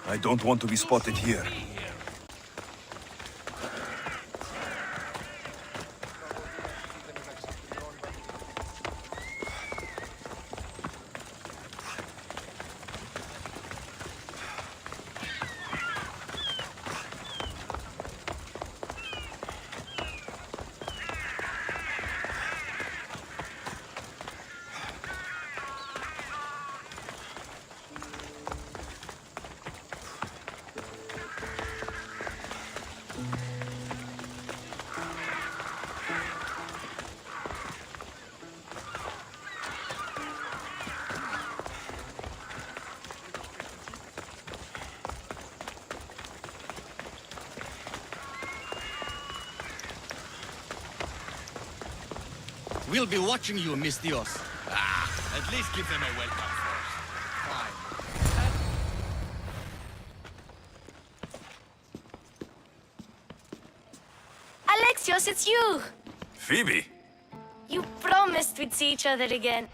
I don't want to be spotted here. We'll be watching you, Miss Dios. At least give them a welcome first. Fine. Alexios, it's you! Phoebe! You promised we'd see each other again.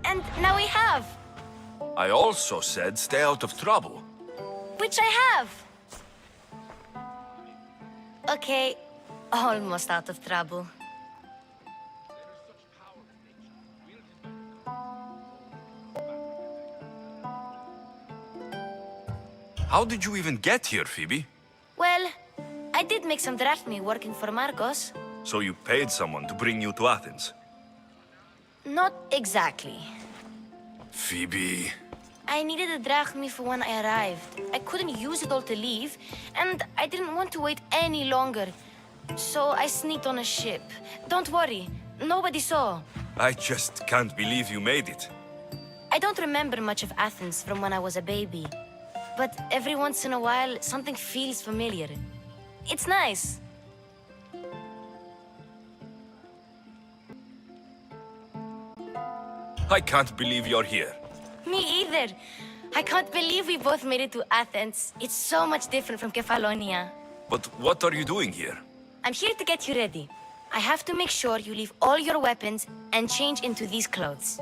And now we have. I also said stay out of trouble. Which I have. Okay, almost out of trouble. How did you even get here, Phoebe? Well, I did make some drachmae working for Marcos. So you paid someone to bring you to Athens? Not exactly. Phoebe... I needed a drachmae for when I arrived. I couldn't use it all to leave, and I didn't want to wait any longer. So I sneaked on a ship. Don't worry, nobody saw. I just can't believe you made it. I don't remember much of Athens from when I was a baby. But every once in a while, something feels familiar. It's nice. I can't believe you're here. Me either. I can't believe we both made it to Athens. It's so much different from Kefalonia. But what are you doing here? I'm here to get you ready. I have to make sure you leave all your weapons and change into these clothes.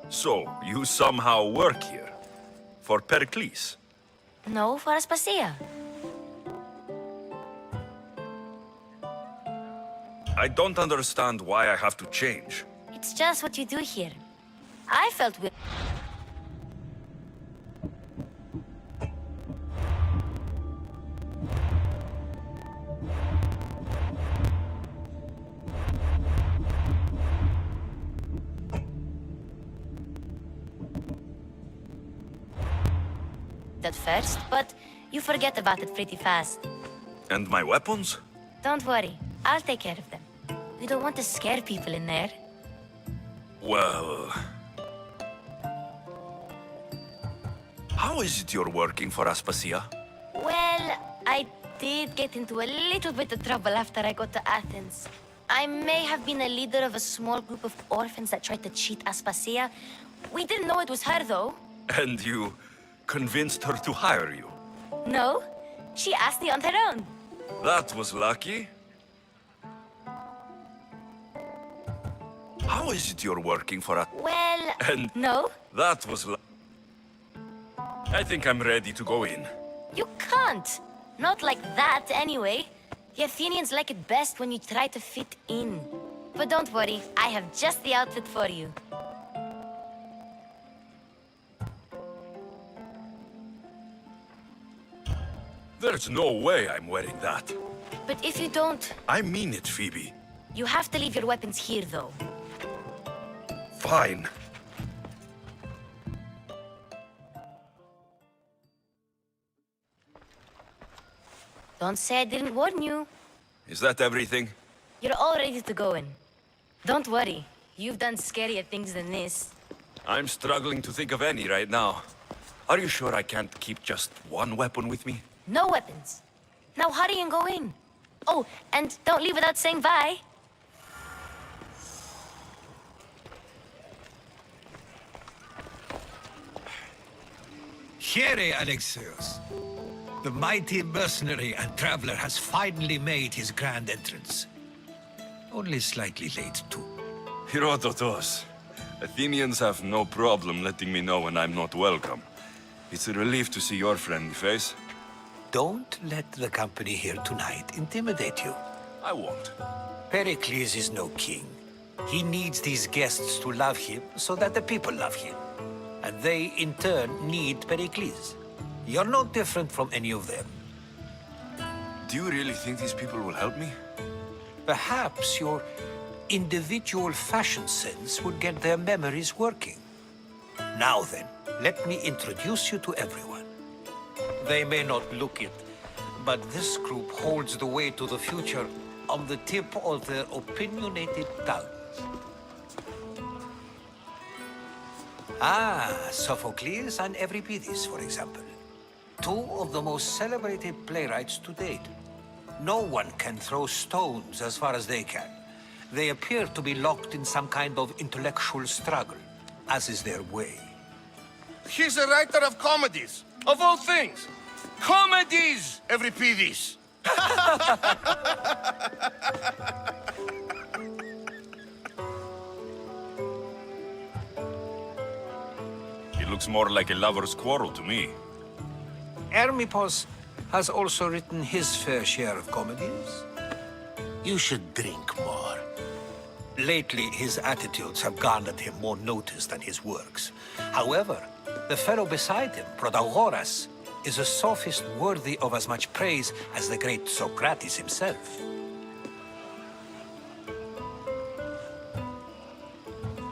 So, you somehow work here? For Pericles? No, for Aspasia. I don't understand why I have to change. It's just what you do here. I felt weird. At first, but you forget about it pretty fast. And my weapons? Don't worry, I'll take care of them. We don't want to scare people in there. Well... How is it you're working for Aspasia? Well, I did get into a little bit of trouble after I got to Athens. I may have been a leader of a small group of orphans that tried to cheat Aspasia. We didn't know it was her, though. And you convinced her to hire you? No, she asked me on her own. That was lucky. How is it you're working for a... Well, And no. that was I think I'm ready to go in. You can't. Not like that, anyway. The Athenians like it best when you try to fit in. But don't worry, I have just the outfit for you. There's no way I'm wearing that. But if you don't, I mean it, Phoebe. you have to leave your weapons here, though. Fine. Don't say I didn't warn you. Is that everything? You're all ready to go in. Don't worry, you've done scarier things than this. I'm struggling to think of any right now. Are you sure I can't keep just one weapon with me? No weapons. Now hurry and go in. Oh, and don't leave without saying bye. Here, Alexios. The mighty mercenary and traveler has finally made his grand entrance. Only slightly late, too. Herodotos. Athenians have no problem letting me know when I'm not welcome. It's a relief to see your friendly face. Don't let the company here tonight intimidate you. I won't. Pericles is no king. He needs these guests to love him so that the people love him. And they, in turn, need Pericles. You're no different from any of them. Do you really think these people will help me? Perhaps your individual fashion sense would get their memories working. Now then, let me introduce you to everyone. They may not look it, but this group holds the way to the future on the tip of their opinionated tongues. Ah, Sophocles and Euripides, for example. Two of the most celebrated playwrights to date. No one can throw stones as far as they can. They appear to be locked in some kind of intellectual struggle, as is their way. He's a writer of comedies, of all things. Comedies, Euripides. It looks more like a lover's quarrel to me. Hermippos has also written his fair share of comedies. You should drink more. Lately, his attitudes have garnered him more notice than his works. However, the fellow beside him, Protagoras, is a sophist worthy of as much praise as the great Socrates himself.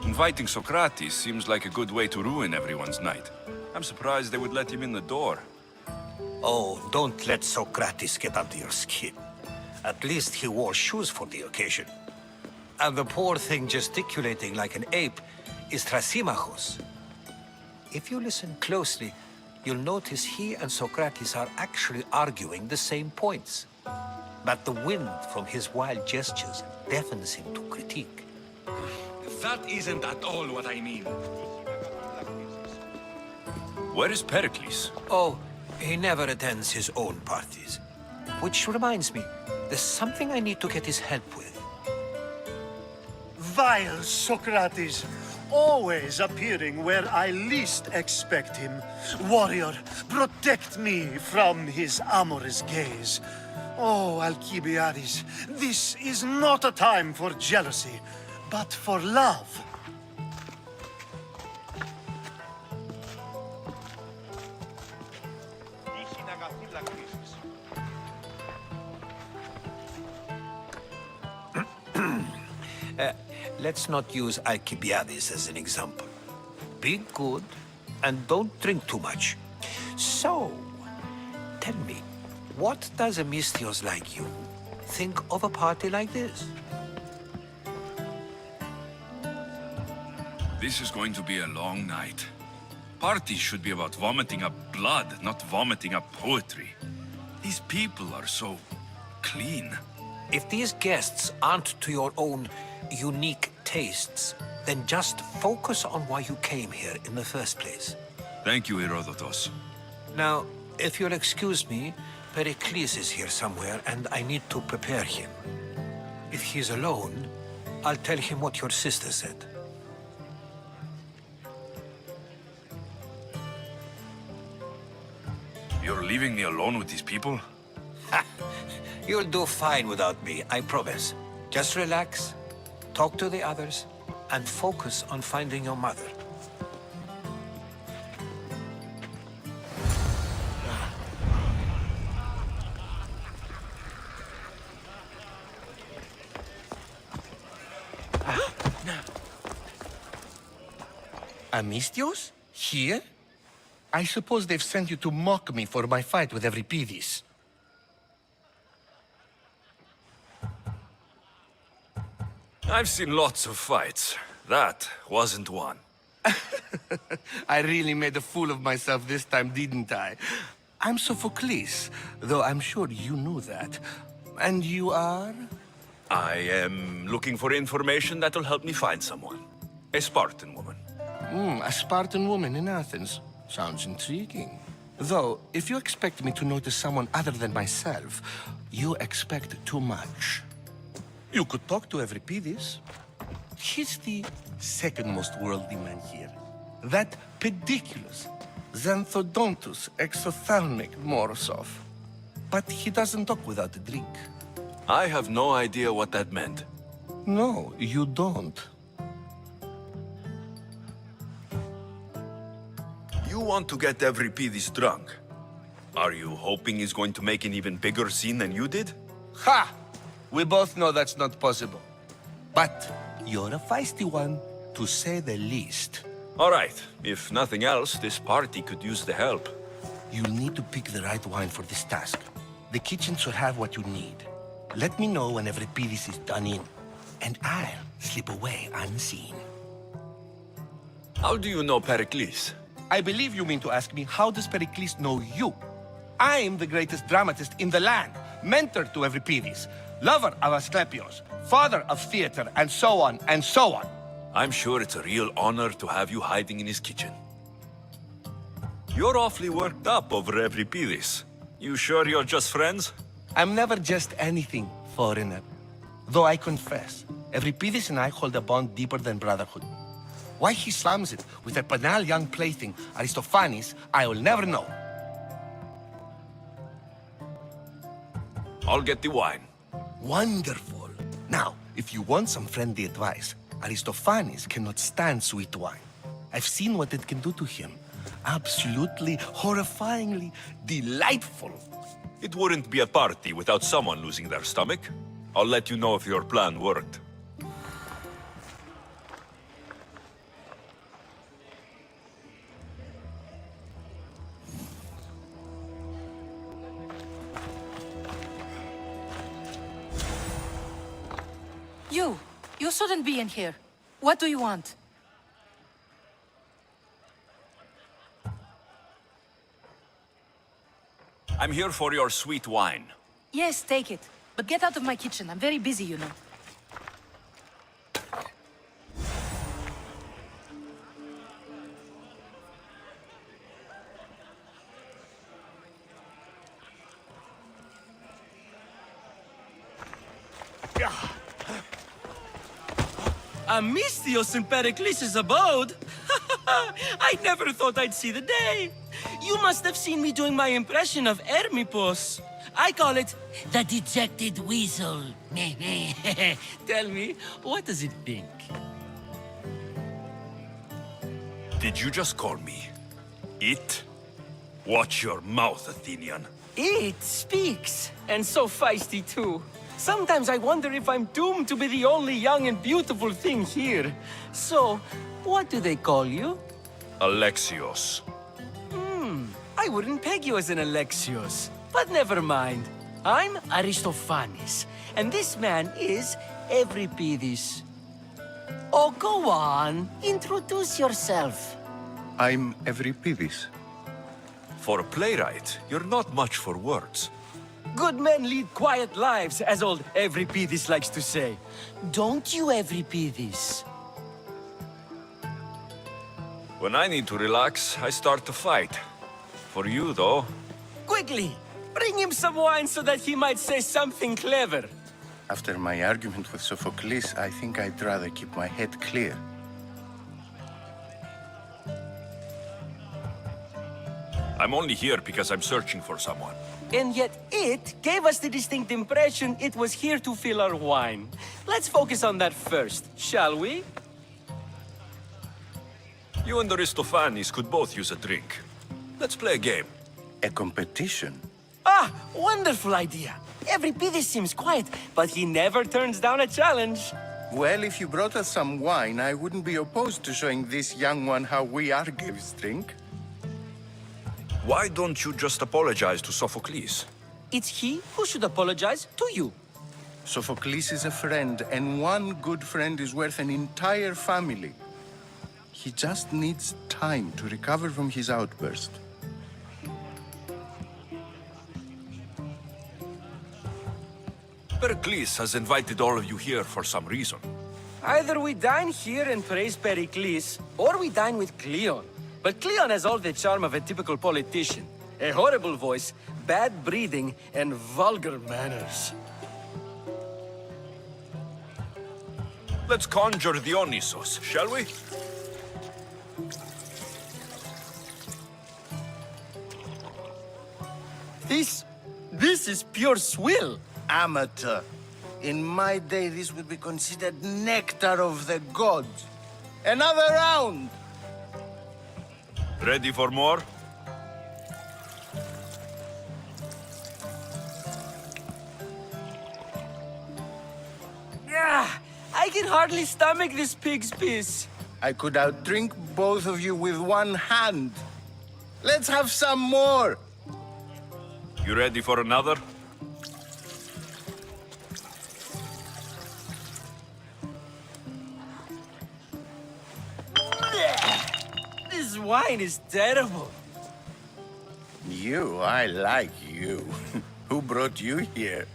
Inviting Socrates seems like a good way to ruin everyone's night. I'm surprised they would let him in the door. Oh, don't let Socrates get under your skin. At least he wore shoes for the occasion. And the poor thing gesticulating like an ape is Thrasymachos. If you listen closely, you'll notice he and Socrates are actually arguing the same points. But the wind from his wild gestures deafens him to critique. That isn't at all what I mean. Where is Pericles? Oh, he never attends his own parties. Which reminds me, there's something I need to get his help with. Vile Socrates, always appearing where I least expect him. Warrior, protect me from his amorous gaze. Oh, Alcibiades, this is not a time for jealousy, but for love. Let's not use Alcibiades as an example. Be good and don't drink too much. So, tell me, what does a Misthios like you think of a party like this? This is going to be a long night. Parties should be about vomiting up blood, not vomiting up poetry. These people are so clean. If these guests aren't to your own unique tastes, then just focus on why you came here in the first place. Thank you, Herodotos. Now, if you'll excuse me, Pericles is here somewhere and I need to prepare him. If he's alone, I'll tell him what your sister said. You're leaving me alone with these people? Ha! You'll do fine without me, I promise. Just relax, talk to the others, and focus on finding your mother. Amistios? Here? I suppose they've sent you to mock me for my fight with Evripidis. I've seen lots of fights. That wasn't one. I really made a fool of myself this time, didn't I? I'm Sophocles, though I'm sure you knew that. And you are? I am looking for information that'll help me find someone. A Spartan woman. A Spartan woman in Athens. Sounds intriguing. Though, if you expect me to notice someone other than myself, you expect too much. You could talk to Evripidis. He's the second most worldly man here. That pediculous, xanthodontus exophthalmic Morosov. But he doesn't talk without a drink. I have no idea what that meant. No, you don't. You want to get Evripidis drunk. Are you hoping he's going to make an even bigger scene than you did? Ha! We both know that's not possible. But you're a feisty one, to say the least. All right. If nothing else, this party could use the help. You'll need to pick the right wine for this task. The kitchen should have what you need. Let me know when Evripidis is done in, and I'll slip away unseen. How do you know Pericles? I believe you mean to ask me, how does Pericles know you? I'm the greatest dramatist in the land, mentor to Evripidis, lover of Asclepios, father of theater, and so on, and so on. I'm sure it's a real honor to have you hiding in his kitchen. You're awfully worked up over Evripidis. You sure you're just friends? I'm never just anything, foreigner. Though I confess, Evripidis and I hold a bond deeper than brotherhood. Why he slams it with a banal young plaything, Aristophanes, I will never know. I'll get the wine. Wonderful. Now, if you want some friendly advice, Aristophanes cannot stand sweet wine. I've seen what it can do to him. Absolutely, horrifyingly delightful. It wouldn't be a party without someone losing their stomach. I'll let you know if your plan worked. You shouldn't be in here. What do you want? I'm here for your sweet wine. Yes, take it. But get out of my kitchen. I'm very busy, you know. Amistios in Pericles' abode? I never thought I'd see the day. You must have seen me doing my impression of Hermipos. I call it the dejected weasel. Tell me, what does it think? Did you just call me it? Watch your mouth, Athenian. It speaks, and so feisty too. Sometimes I wonder if I'm doomed to be the only young and beautiful thing here. So, what do they call you? Alexios. I wouldn't peg you as an Alexios, but never mind. I'm Aristophanes, and this man is Evripidis. Oh, go on. Introduce yourself. I'm Evripidis. For a playwright, you're not much for words. Good men lead quiet lives, as old Evripidis likes to say. Don't you, Evripidis? When I need to relax, I start to fight. For you, though, Quickly, bring him some wine so that he might say something clever. After my argument with Sophocles, I think I'd rather keep my head clear. I'm only here because I'm searching for someone. And yet it gave us the distinct impression it was here to fill our wine. Let's focus on that first, shall we? You and Aristophanes could both use a drink. Let's play a game. A competition? Ah, wonderful idea. Every Pidis seems quiet, but he never turns down a challenge. Well, if you brought us some wine, I wouldn't be opposed to showing this young one how we Argives drink. Why don't you just apologize to Sophocles? It's he who should apologize to you. Sophocles is a friend, and one good friend is worth an entire family. He just needs time to recover from his outburst. Pericles has invited all of you here for some reason. Either we dine here and praise Pericles, or we dine with Cleon. But Cleon has all the charm of a typical politician. A horrible voice, bad breeding, and vulgar manners. Let's conjure Dionysos, shall we? This is pure swill. Amateur. In my day, this would be considered nectar of the gods. Another round! Ready for more? Ah, I can hardly stomach this pig's piss. I could outdrink both of you with one hand. Let's have some more! You ready for another? This wine is terrible. I like you. Who brought you here?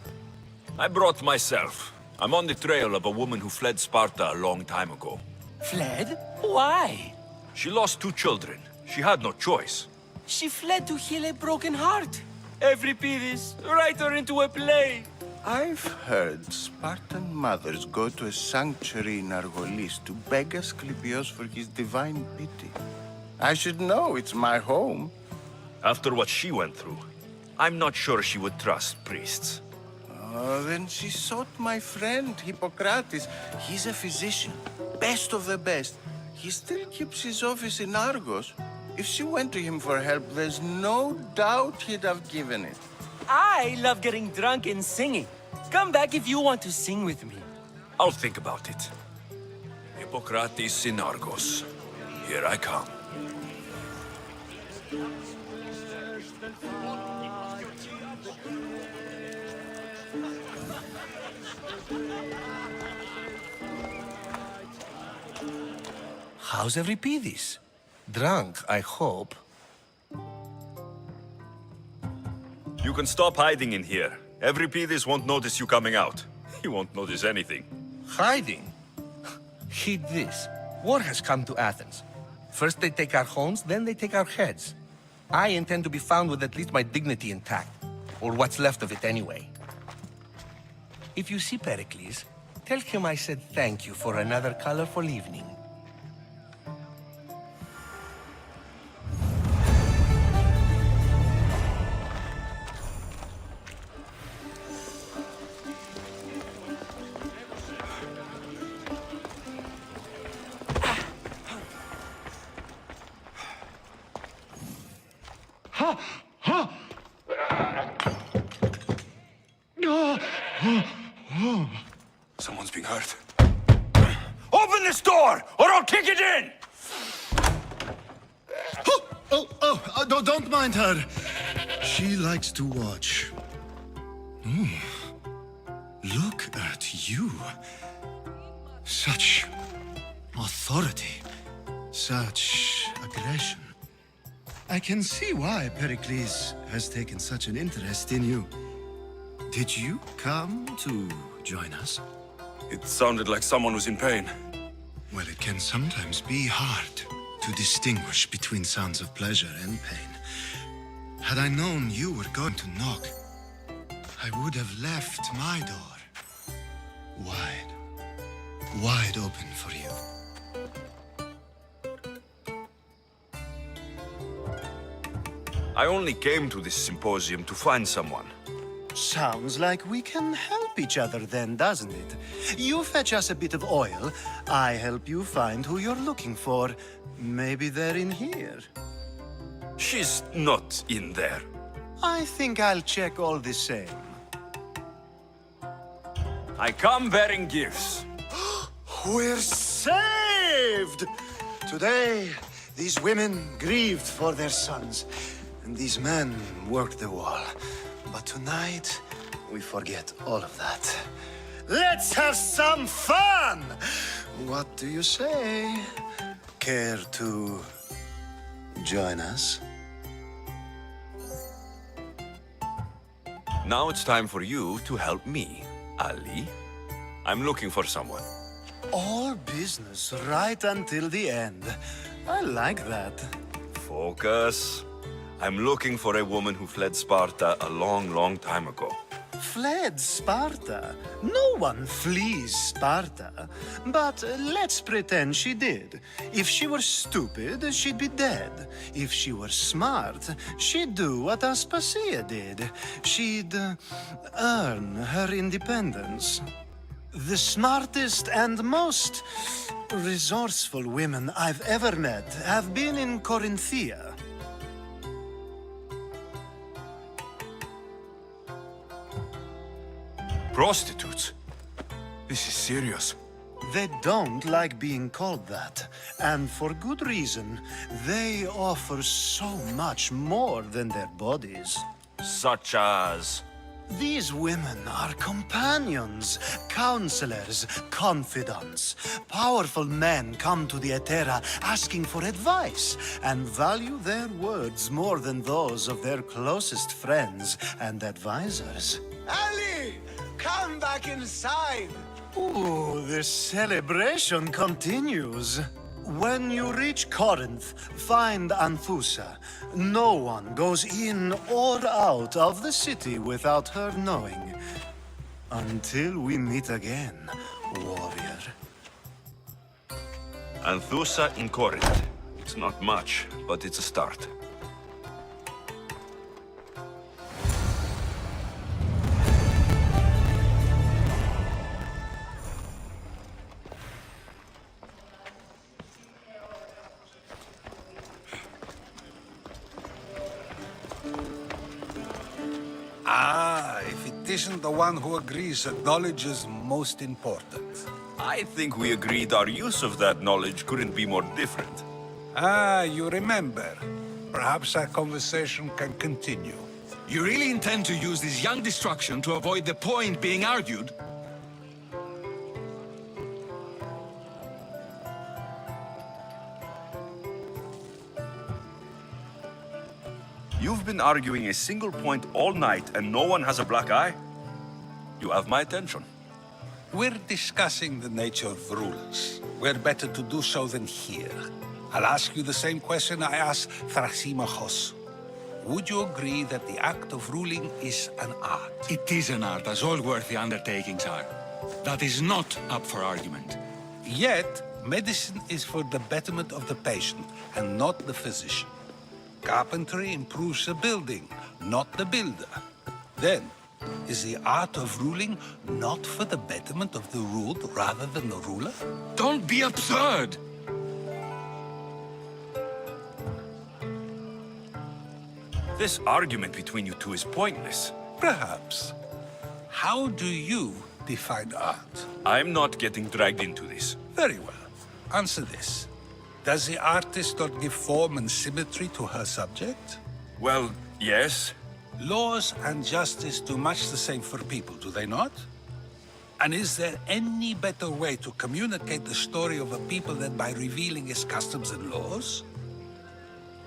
I brought myself. I'm on the trail of a woman who fled Sparta a long time ago. Fled? Why? She lost 2 children. She had no choice. She fled to heal a broken heart. Every Pidis, write her into a play. I've heard Spartan mothers go to a sanctuary in Argolis to beg Asclepios for his divine pity. I should know, it's my home. After what she went through, I'm not sure she would trust priests. Oh, then she sought my friend, Hippocrates. He's a physician, best of the best. He still keeps his office in Argos. If she went to him for help, there's no doubt he'd have given it. I love getting drunk and singing. Come back if you want to sing with me. I'll think about it. Hippocrates in Argos. Here I come. How's Euripides? Drunk, I hope. You can stop hiding in here. Euripides won't notice you coming out. He won't notice anything. Hiding? Heed this. War has come to Athens. First they take our homes, then they take our heads. I intend to be found with at least my dignity intact. Or what's left of it anyway. If you see Pericles, tell him I said thank you for another colorful evening. Someone's being hurt. Open this door, or I'll kick it in! Don't mind her. She likes to watch. Look at you. Such authority. Such aggression. I can see why Pericles has taken such an interest in you. Did you come to join us? It sounded like someone was in pain. Well, it can sometimes be hard to distinguish between sounds of pleasure and pain. Had I known you were going to knock, I would have left my door wide open for you. I only came to this symposium to find someone. Sounds like we can help each other then, doesn't it? You fetch us a bit of oil, I help you find who you're looking for. Maybe they're in here. She's not in there. I think I'll check all the same. I come bearing gifts. We're saved! Today, these women grieved for their sons, and these men worked the wall. But tonight, we forget all of that. Let's have some fun! What do you say? Care to join us? Now it's time for you to help me, Ali. I'm looking for someone. All business right until the end. I like that. Focus. I'm looking for a woman who fled Sparta a long, long time ago. Fled Sparta? No one flees Sparta. But let's pretend she did. If she were stupid, she'd be dead. If she were smart, she'd do what Aspasia did. She'd earn her independence. The smartest and most resourceful women I've ever met have been in Corinthia. Prostitutes? This is serious. They don't like being called that, and for good reason. They offer so much more than their bodies. Such as... These women are companions, counselors, confidants. Powerful men come to the Etera asking for advice and value their words more than those of their closest friends and advisors. Ali! Come back inside! Ooh, the celebration continues. When you reach Corinth, find Anthusa. No one goes in or out of the city without her knowing. Until we meet again, warrior. Anthusa in Corinth. It's not much, but it's a start. Ah, if it isn't the one who agrees that knowledge is most important. I think we agreed our use of that knowledge couldn't be more different. Ah, you remember. Perhaps our conversation can continue. You really intend to use this young destruction to avoid the point being argued? You've been arguing a single point all night and no one has a black eye? You have my attention. We're discussing the nature of rules. Where better to do so than here? I'll ask you the same question I asked Thrasymachos. Would you agree that the act of ruling is an art? It is an art, as all worthy undertakings are. That is not up for argument. Yet, medicine is for the betterment of the patient and not the physician. Carpentry improves the building, not the builder. Then, is the art of ruling not for the betterment of the ruled rather than the ruler? Don't be absurd! This argument between you two is pointless. Perhaps. How do you define art? I'm not getting dragged into this. Very well. Answer this. Does the artist not give form and symmetry to her subject? Well, yes. Laws and justice do much the same for people, do they not? And is there any better way to communicate the story of a people than by revealing its customs and laws?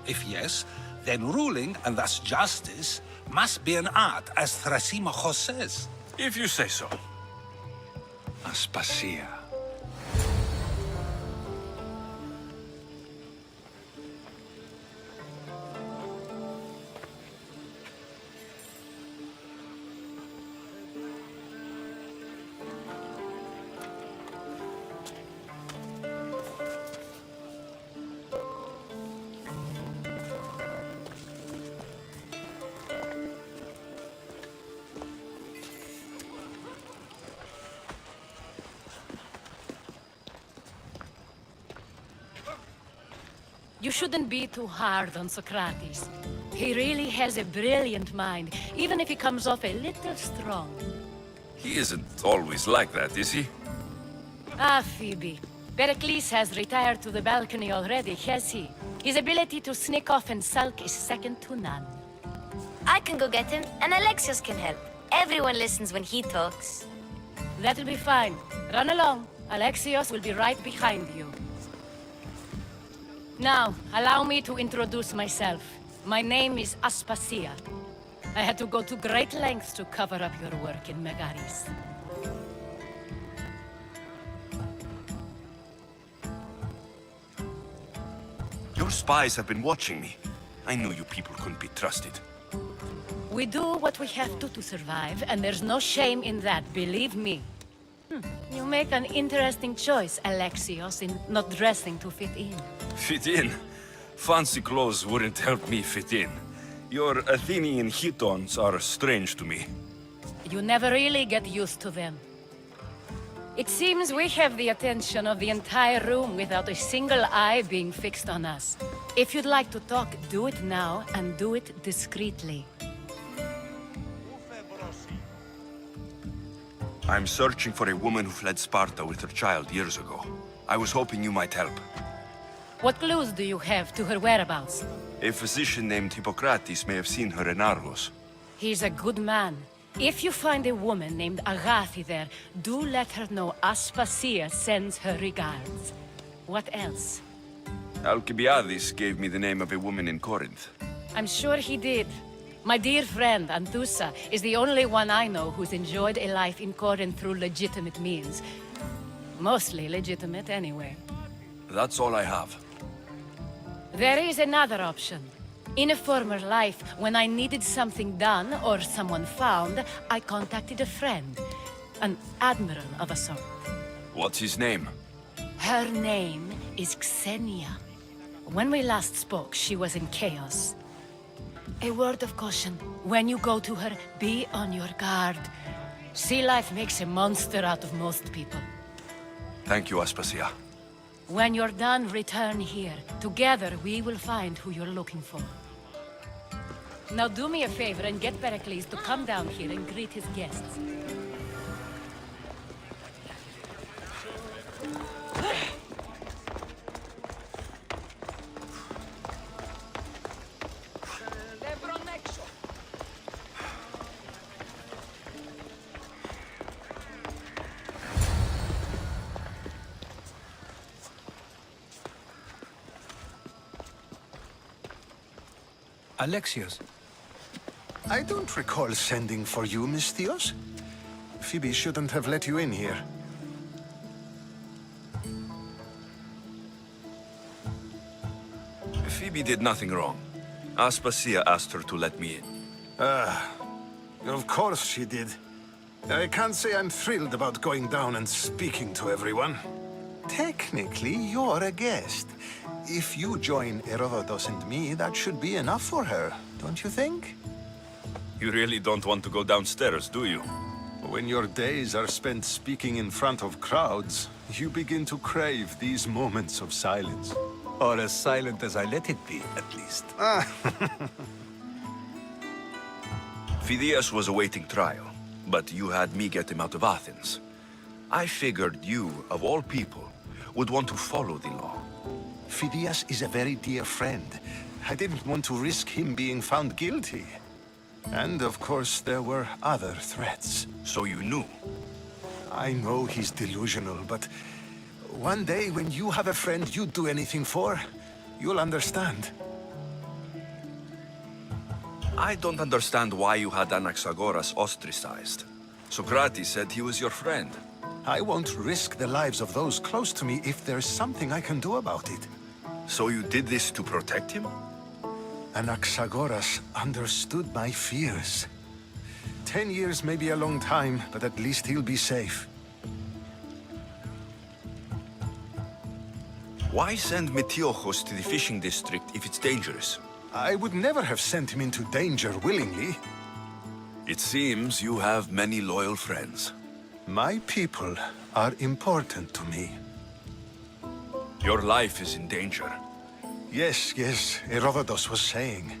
If yes, then ruling, and thus justice, must be an art, as Thrasymachos says. If you say so. Aspasia. You shouldn't be too hard on Socrates. He really has a brilliant mind, even if he comes off a little strong. He isn't always like that, is he? Ah, Phoebe. Pericles has retired to the balcony already, has he? His ability to sneak off and sulk is second to none. I can go get him, and Alexios can help. Everyone listens when he talks. That'll be fine. Run along. Alexios will be right behind you. Now, allow me to introduce myself. My name is Aspasia. I had to go to great lengths to cover up your work in Megaris. Your spies have been watching me. I knew you people couldn't be trusted. We do what we have to survive, and there's no shame in that, believe me. You make an interesting choice, Alexios, in not dressing to fit in. Fit in? Fancy clothes wouldn't help me fit in. Your Athenian chitons are strange to me. You never really get used to them. It seems we have the attention of the entire room without a single eye being fixed on us. If you'd like to talk, do it now, and do it discreetly. I'm searching for a woman who fled Sparta with her child years ago. I was hoping you might help. What clues do you have to her whereabouts? A physician named Hippocrates may have seen her in Argos. He's a good man. If you find a woman named Agathi there, do let her know Aspasia sends her regards. What else? Alcibiades gave me the name of a woman in Corinth. I'm sure he did. My dear friend, Anthusa, is the only one I know who's enjoyed a life in Corinth through legitimate means. Mostly legitimate, anyway. That's all I have. There is another option. In a former life, when I needed something done or someone found, I contacted a friend. An admiral of a sort. What's his name? Her name is Xenia. When we last spoke, she was in chaos. A word of caution. When you go to her, be on your guard. Sea life makes a monster out of most people. Thank you, Aspasia. When you're done, return here. Together, we will find who you're looking for. Now do me a favor and get Pericles to come down here and greet his guests. Alexios. I don't recall sending for you, Misthios. Phoebe shouldn't have let you in here. Phoebe did nothing wrong. Aspasia asked her to let me in. Of course she did. I can't say I'm thrilled about going down and speaking to everyone. Technically, you're a guest. If you join Herodotus and me, that should be enough for her, don't you think? You really don't want to go downstairs, do you? When your days are spent speaking in front of crowds, you begin to crave these moments of silence. Or as silent as I let it be, at least. Phidias was awaiting trial, but you had me get him out of Athens. I figured you, of all people, would want to follow the law. Phidias is a very dear friend. I didn't want to risk him being found guilty. And of course, there were other threats. So you knew? I know he's delusional, but one day when you have a friend you'd do anything for, you'll understand. I don't understand why you had Anaxagoras ostracized. Socrates said he was your friend. I won't risk the lives of those close to me if there's something I can do about it. So you did this to protect him? Anaxagoras understood my fears. 10 years may be a long time, but at least he'll be safe. Why send Metiochos to the fishing district if it's dangerous? I would never have sent him into danger willingly. It seems you have many loyal friends. My people are important to me. Your life is in danger. Yes, Herodotus was saying.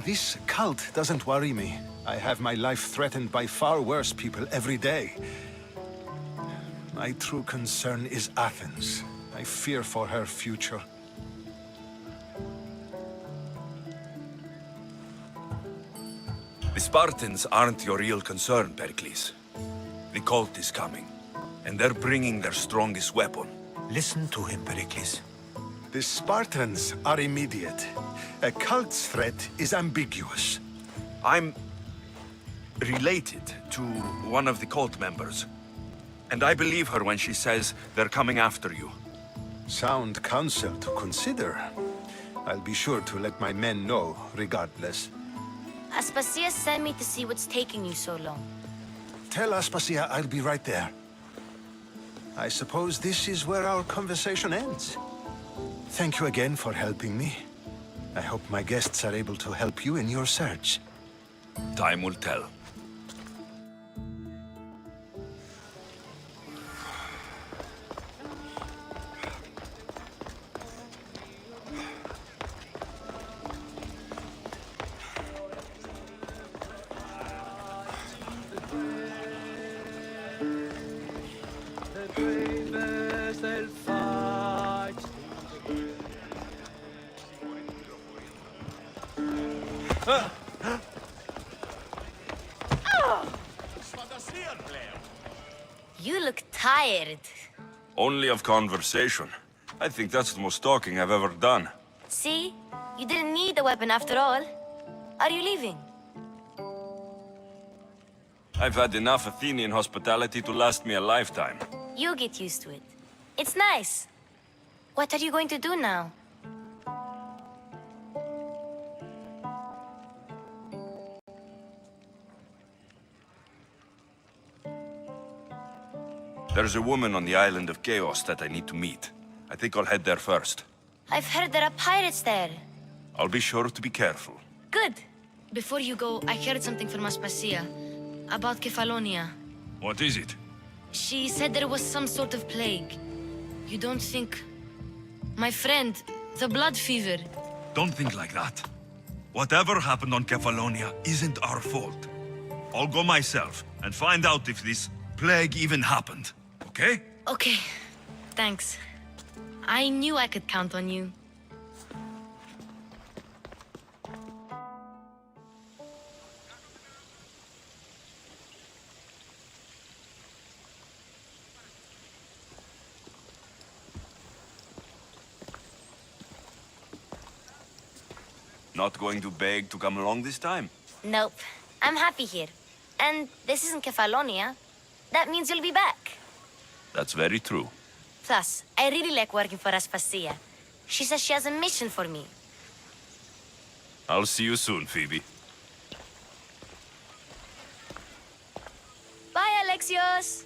This cult doesn't worry me. I have my life threatened by far worse people every day. My true concern is Athens. I fear for her future. The Spartans aren't your real concern, Pericles. The cult is coming, and they're bringing their strongest weapon. Listen to him, Pericles. The Spartans are immediate. A cult's threat is ambiguous. I'm related to one of the cult members, and I believe her when she says they're coming after you. Sound counsel to consider. I'll be sure to let my men know, regardless. Aspasia sent me to see what's taking you so long. Tell Aspasia I'll be right there. I suppose this is where our conversation ends. Thank you again for helping me. I hope my guests are able to help you in your search. Time will tell. You look tired. Only of conversation. I think that's the most talking I've ever done. See? You didn't need the weapon after all. Are you leaving? I've had enough Athenian hospitality to last me a lifetime. You get used to it. It's nice. What are you going to do now? There's a woman on the island of Chaos that I need to meet. I think I'll head there first. I've heard there are pirates there. I'll be sure to be careful. Good. Before you go, I heard something from Aspasia about Kefalonia. What is it? She said there was some sort of plague. You don't think... My friend, the blood fever. Don't think like that. Whatever happened on Kefalonia isn't our fault. I'll go myself and find out if this plague even happened. Okay? Okay. Thanks. I knew I could count on you. Not going to beg to come along this time? Nope. I'm happy here. And this isn't Kefalonia. That means you'll be back. That's very true. Plus, I really like working for Aspasia. She says she has a mission for me. I'll see you soon, Phoebe. Bye, Alexios!